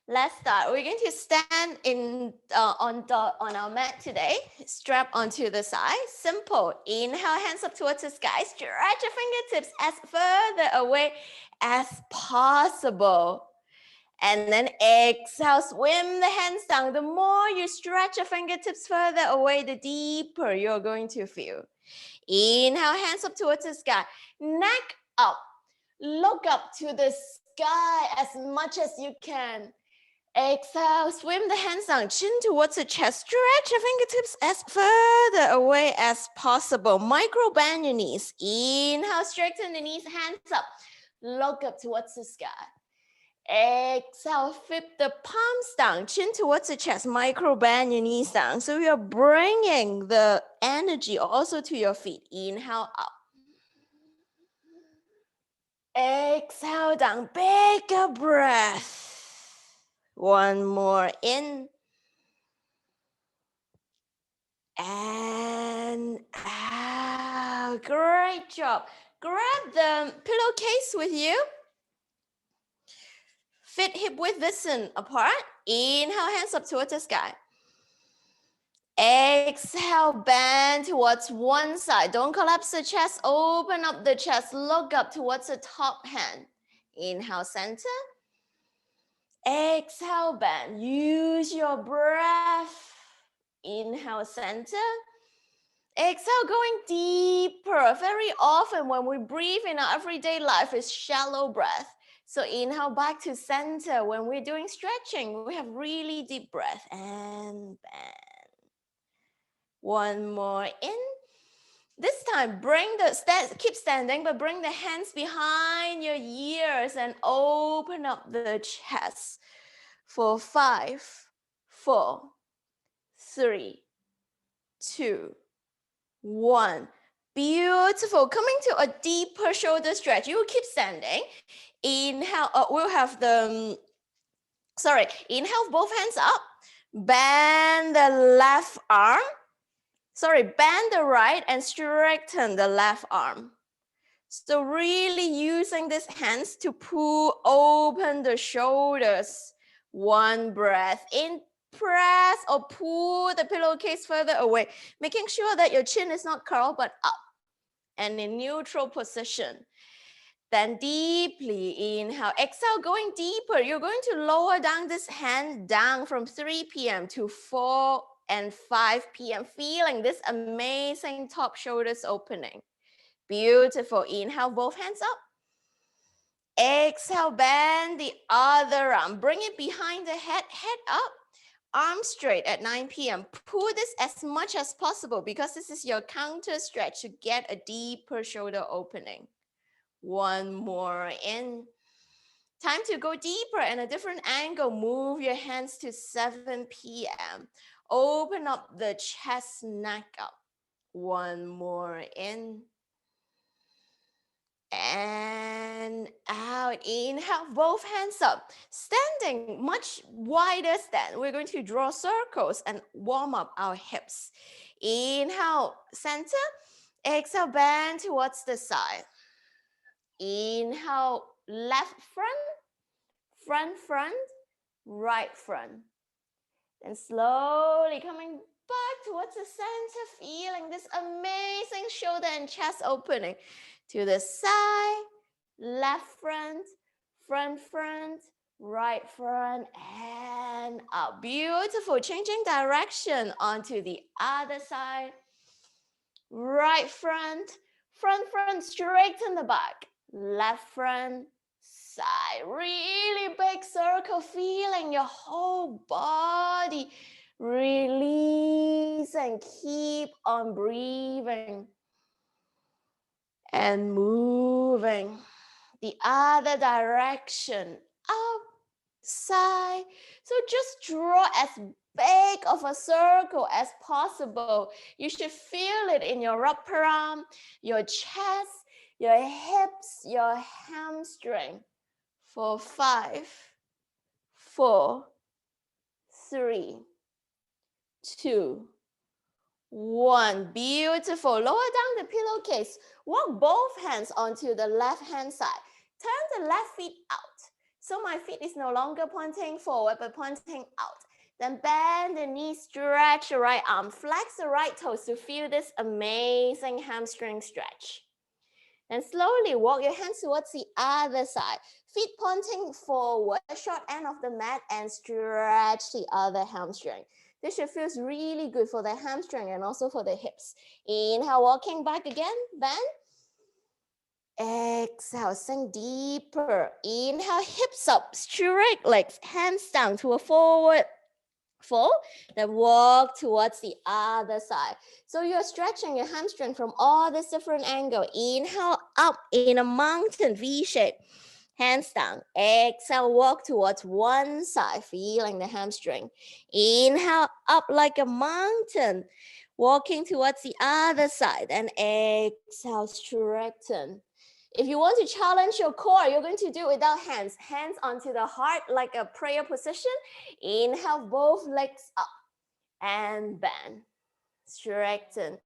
Let's start. We're going to stand on our mat today. Strap onto the side. Simple. Inhale, hands up towards the sky. Stretch your fingertips as further away as possible. And then exhale, swim the hands down. The more you stretch your fingertips further away, the deeper you're going to feel. Inhale, hands up towards the sky. Neck up. Look up to the sky as much as you can. Exhale, swim the hands down, chin towards the chest. Stretch your fingertips as further away as possible. Micro bend your knees. Inhale, straighten the knees, hands up. Look up towards the sky. Exhale, flip the palms down, chin towards the chest. Micro bend your knees down. So you're bringing the energy also to your feet. Inhale up. Exhale down, bigger breath. One more in. And out. Great job. Grab the pillowcase with you. Feet hip width distance apart. Inhale, hands up towards the sky. Exhale, bend towards one side. Don't collapse the chest. Open up the chest. Look up towards the top hand. Inhale, center. Exhale, bend. Use your breath. Inhale, center. Exhale, going deeper. Very often when we breathe in our everyday life, it's shallow breath. So inhale back to center. When we're doing stretching, we have really deep breath. And bend. One more in. This time, keep standing, but bring the hands behind your ears and open up the chest. For 5, 4, 3, 2, 1. Beautiful. Coming to a deeper shoulder stretch. You will keep standing. Inhale. We'll have inhale, both hands up. Bend the left arm. Bend the right and straighten the left arm. So really using these hands to pull open the shoulders. One breath in. Press or pull the pillowcase further away, making sure that your chin is not curled but up and in neutral position. Then deeply inhale, exhale, going deeper. You're going to lower down this hand down from 3 p.m. to 4 and 5 p.m. Feeling this amazing top shoulders opening. Beautiful. Inhale, both hands up. Exhale, bend the other arm. Bring it behind the head, head up. Arms straight at 9 p.m. Pull this as much as possible because this is your counter stretch to get a deeper shoulder opening. One more in. Time to go deeper and a different angle. Move your hands to 7 p.m. Open up the chest, neck up. One more in. And out. Inhale, both hands up. Standing much wider stand. We're going to draw circles and warm up our hips. Inhale, center. Exhale, bend towards the side. Inhale, left front, right front. Then slowly coming back towards the center, feeling this amazing shoulder and chest opening. To the side, left front, right front, and up. Beautiful. Changing direction onto the other side. Right front, straighten the back. Left front, side. Really big circle, feeling your whole body release and keep on breathing. And moving the other direction, up, side. So just draw as big of a circle as possible. You should feel it in your upper arm, your chest, your hips, your hamstring. For 5, 4, 3, 2, 1. Beautiful. Lower down the pillowcase. Walk both hands onto the left hand side. Turn the left feet out. So my feet is no longer pointing forward, but pointing out. Then bend the knee, stretch the right arm, flex the right toes to feel this amazing hamstring stretch. And slowly walk your hands towards the other side. Feet pointing forward, short end of the mat, and stretch the other hamstring. This should feel really good for the hamstring and also for the hips. Inhale, walking back again, bend. Exhale, sink deeper. Inhale, hips up, straight legs, hands down to a forward fold. Then walk towards the other side. So you're stretching your hamstring from all these different angles. Inhale, up in a mountain V shape. Hands down. Exhale, walk towards one side, feeling the hamstring. Inhale, up like a mountain. Walking towards the other side. And exhale, straighten. If you want to challenge your core, you're going to do it without hands. Hands onto the heart like a prayer position. Inhale, both legs up and bend. Straighten.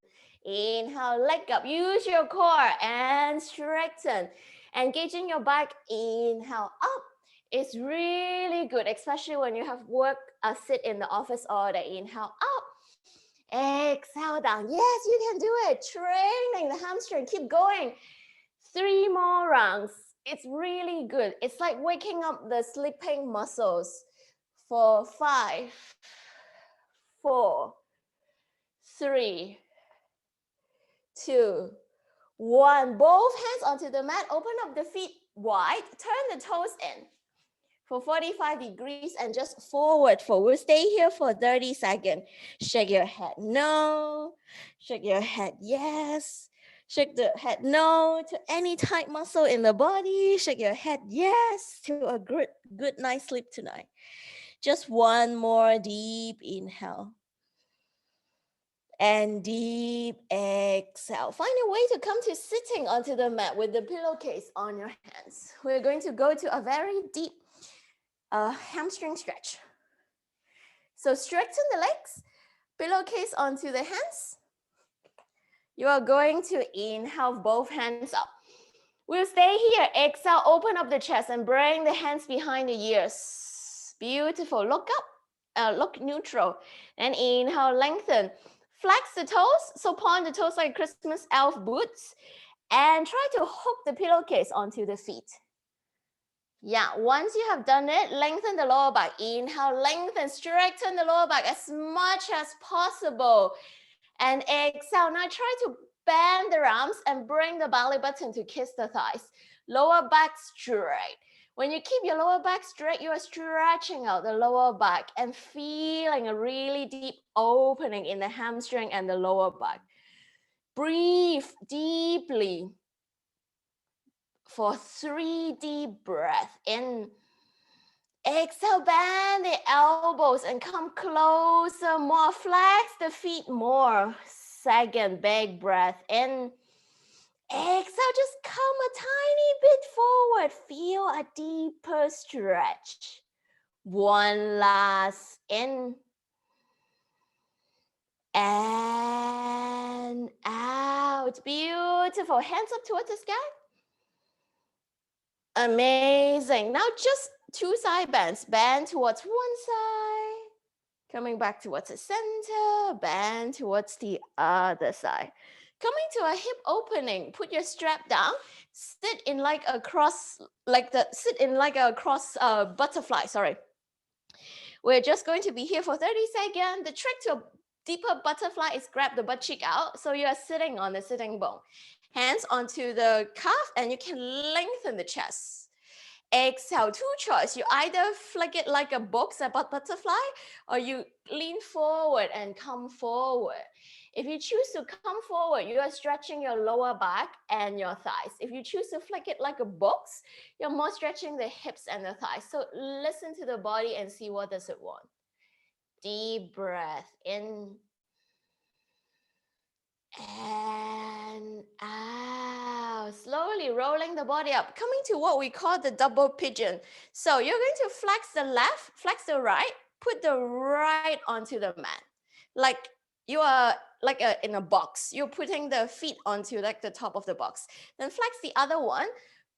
Inhale, leg up. Use your core and straighten. Engaging your back. Inhale, up. It's really good, especially when you have work or sit in the office all day. Inhale, up. Exhale, down. Yes, you can do it. Training the hamstring. Keep going. 3 more rounds. It's really good. It's like waking up the sleeping muscles. For 5, 4, 3, 2, 1. Both hands onto the mat. Open up the feet wide. Turn the toes in for 45 degrees and just forward fold. We'll stay here for 30 seconds. Shake your head no. Shake your head yes. Shake the head no to any tight muscle in the body. Shake your head yes to a good night's sleep tonight. Just one more deep inhale. And deep exhale. Find a way to come to sitting onto the mat with the pillowcase on your hands. We're going to go to a very deep hamstring stretch. So straighten the legs, pillowcase onto the hands. You are going to inhale both hands up. We'll stay here. Exhale, open up the chest and bring the hands behind the ears. Beautiful. Look up, look neutral. And inhale, lengthen. Flex the toes. So point the toes like Christmas elf boots. And try to hook the pillowcase onto the feet. Yeah, once you have done it, lengthen the lower back. Inhale, lengthen, straighten the lower back as much as possible. And exhale, now try to bend the arms and bring the belly button to kiss the thighs. Lower back straight. When you keep your lower back straight, you are stretching out the lower back and feeling a really deep opening in the hamstring and the lower back. Breathe deeply for 3 deep breaths in. Exhale, bend the elbows and come closer more. Flex the feet more. Second big breath in. Exhale, just come a tiny bit forward. Feel a deeper stretch. One last in. And out. Beautiful. Hands up towards the sky. Amazing. Now just 2 side bends. Bend towards one side. Coming back towards the center. Bend towards the other side. Coming to a hip opening. Put your strap down. Sit in like a cross, butterfly. Sorry. We're just going to be here for 30 seconds. The trick to a deeper butterfly is grab the butt cheek out. So you are sitting on the sitting bone. Hands onto the calf and you can lengthen the chest. Exhale, 2 choices. You either flick it like a box, a butterfly, or you lean forward and come forward. If you choose to come forward, you are stretching your lower back and your thighs. If you choose to flick it like a box, you're more stretching the hips and the thighs. So listen to the body and see what does it want. Deep breath in. And out. Slowly rolling the body up. Coming to what we call the double pigeon. So you're going to flex the left, flex the right, put the right onto the mat. Like you are in a box. You're putting the feet onto like the top of the box. Then flex the other one.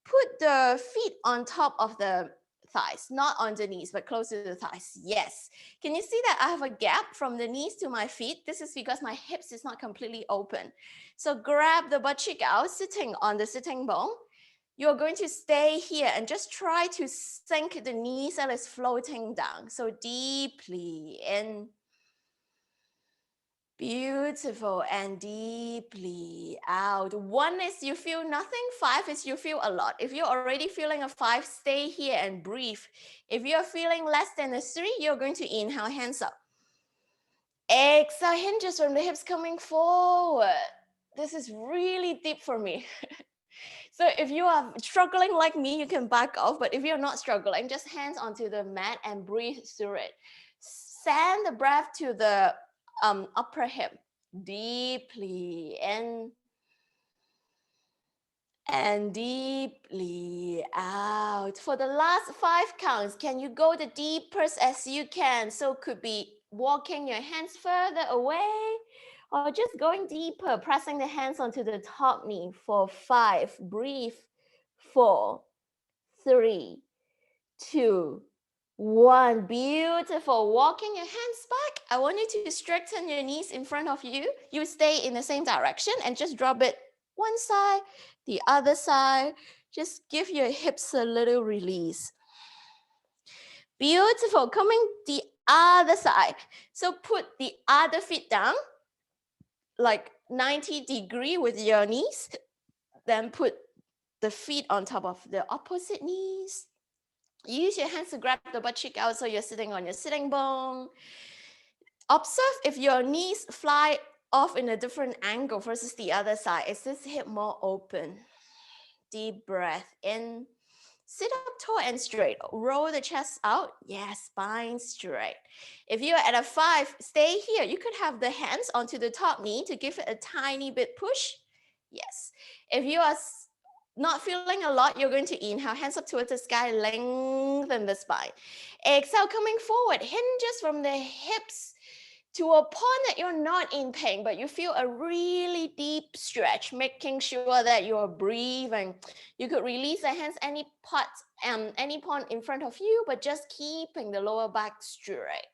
Put the feet on top of the thighs, not on the knees, but close to the thighs. Yes. Can you see that I have a gap from the knees to my feet? This is because my hips is not completely open. So grab the butt cheek out, sitting on the sitting bone. You're going to stay here and just try to sink the knees that is floating down. So deeply in. Beautiful, and deeply out. 1 is you feel nothing. 5 is you feel a lot. If you're already feeling a 5, stay here and breathe. If you're feeling less than a 3, you're going to inhale, hands up. Exhale, hinges from the hips coming forward. This is really deep for me. So if you are struggling like me, you can back off. But if you're not struggling, just hands onto the mat and breathe through it. Send the breath to the upper hip, deeply in and deeply out. For the last 5 counts, can you go the deepest as you can? So could be walking your hands further away or just going deeper, pressing the hands onto the top knee for 5. Breathe. 4, 3, 2, 1. Beautiful. Walking your hands back. I want you to straighten your knees in front of you. You stay in the same direction and just drop it one side, the other side. Just give your hips a little release. Beautiful. Coming the other side. So put the other feet down, like 90-degree with your knees. Then put the feet on top of the opposite knees. Use your hands to grab the butt cheek out so you're sitting on your sitting bone. Observe if your knees fly off in a different angle versus the other side. Is this hip more open? Deep breath in. Sit up tall and straight. Roll the chest out. Yes, spine straight. If you're at a 5, stay here. You could have the hands onto the top knee to give it a tiny bit push. Yes. If you are not feeling a lot, you're going to inhale, hands up towards the sky, lengthen the spine. Exhale, coming forward, hinges from the hips to a point that you're not in pain, but you feel a really deep stretch, making sure that you're breathing. You could release the hands any point in front of you, but just keeping the lower back straight.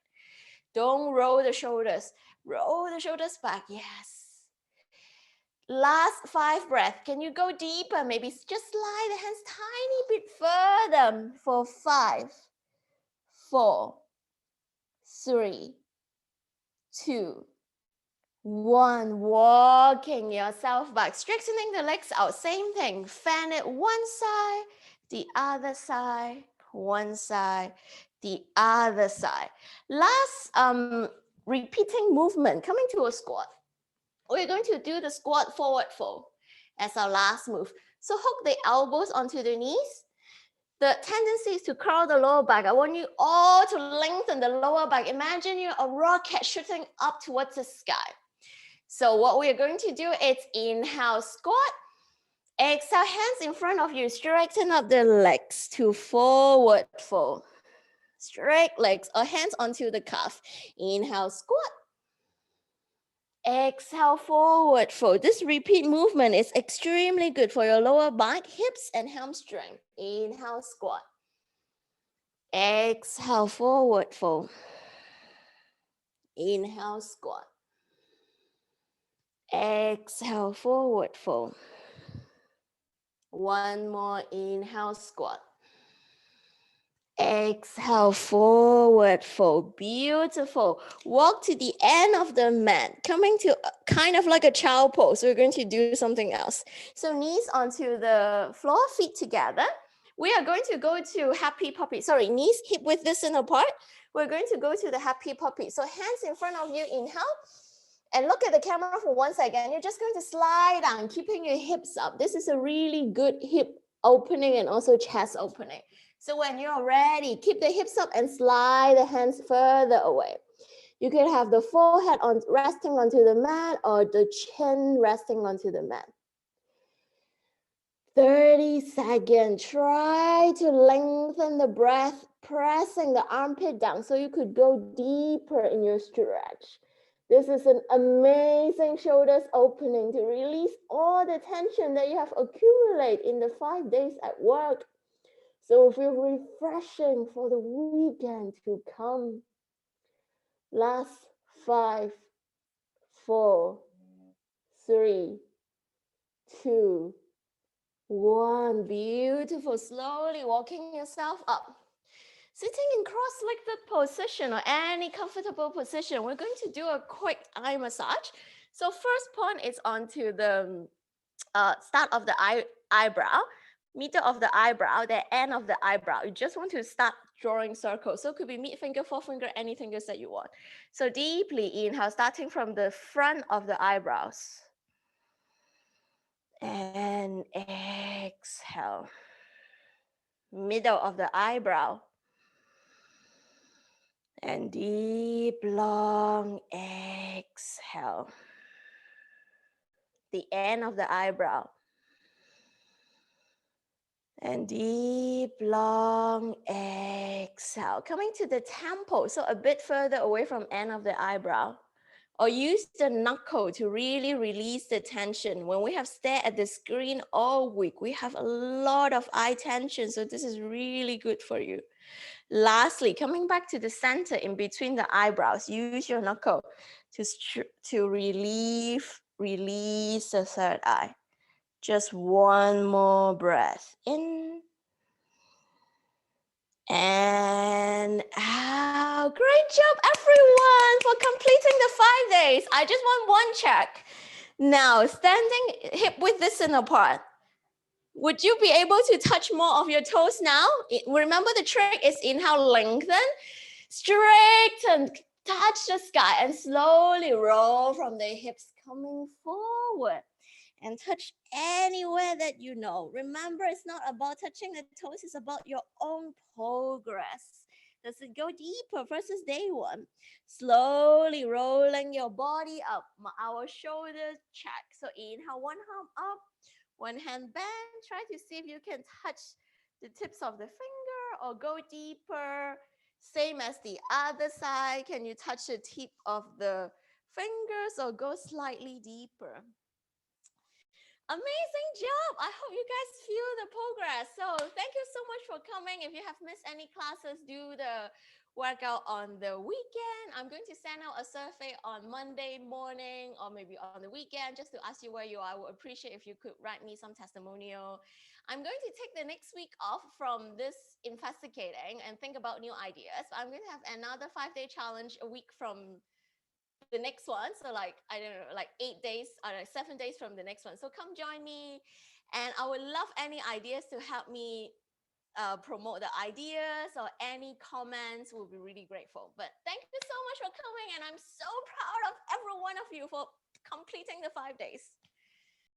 Don't roll the shoulders. Roll the shoulders back. Yes. Last 5 breaths. Can you go deeper? Maybe just slide the hands tiny bit further for 5, 4, 3, 2, 1. Walking yourself back, straightening the legs out. Same thing. Fan it one side, the other side, one side, the other side. Last repeating movement, coming to a squat. We're going to do the squat forward fold as our last move. So hook the elbows onto the knees. The tendency is to curl the lower back. I want you all to lengthen the lower back. Imagine you're a rocket shooting up towards the sky. So what we're going to do is inhale, squat. Exhale, hands in front of you. Straighten up the legs to forward fold. Straight legs or hands onto the calf. Inhale, squat. Exhale, forward fold. This repeat movement is extremely good for your lower back, hips, and hamstring. Inhale, squat. Exhale, forward fold. Inhale, squat. Exhale, forward fold. One more, inhale, squat. Exhale, forward fold. Beautiful. Walk to the end of the mat, coming to kind of like a child pose. We're going to do something else. So knees onto the floor, feet together. We are going to go to happy puppy. Sorry, knees hip width distance apart. We're going to go to the happy puppy. So hands in front of you, inhale. And look at the camera for 1 second. You're just going to slide down, keeping your hips up. This is a really good hip opening and also chest opening. So when you're ready, keep the hips up and slide the hands further away. You can have the forehead resting onto the mat or the chin resting onto the mat. 30 seconds. Try to lengthen the breath, pressing the armpit down so you could go deeper in your stretch. This is an amazing shoulders opening to release all the tension that you have accumulated in the 5 days at work. So feel refreshing for the weekend to come. Last 5, 4, 3, 2, 1. Beautiful. Slowly walking yourself up. Sitting in cross-legged position or any comfortable position, we're going to do a quick eye massage. So first point is onto the start of the eyebrow, middle of the eyebrow, the end of the eyebrow. You just want to start drawing circles. So it could be mid finger, forefinger, any fingers that you want. So deeply inhale, starting from the front of the eyebrows. And exhale. Middle of the eyebrow. And deep, long exhale. The end of the eyebrow. And deep, long exhale. Coming to the temple, so a bit further away from end of the eyebrow. Or use the knuckle to really release the tension. When we have stared at the screen all week, we have a lot of eye tension. So this is really good for you. Lastly, coming back to the center in between the eyebrows, use your knuckle to release the third eye. Just one more breath in and out. Great job, everyone, for completing the 5 days. I just want one check. Now, standing hip width distance apart. Would you be able to touch more of your toes now? Remember the trick is inhale, lengthen, straighten, touch the sky, and slowly roll from the hips coming forward. And touch anywhere that you know. Remember, it's not about touching the toes, it's about your own progress. Does it go deeper versus day one? Slowly rolling your body up. Our shoulders check. So inhale, one arm up, one hand bend. Try to see if you can touch the tips of the finger or go deeper. Same as the other side. Can you touch the tip of the fingers or go slightly deeper? Amazing job. I hope you guys feel the progress. So thank you so much for coming. If you have missed any classes, do the workout on the weekend. I'm going to send out a survey on Monday morning or maybe on the weekend just to ask you where you are. I would appreciate if you could write me some testimonial. I'm going to take the next week off from this investigating and think about new ideas. I'm going to have another 5-day challenge a week from the next one. So like, I don't know, like 8 days or like 7 days from the next one. So come join me. And I would love any ideas to help me promote the ideas or any comments. Will be really grateful. But thank you so much for coming. And I'm so proud of every one of you for completing the 5 days.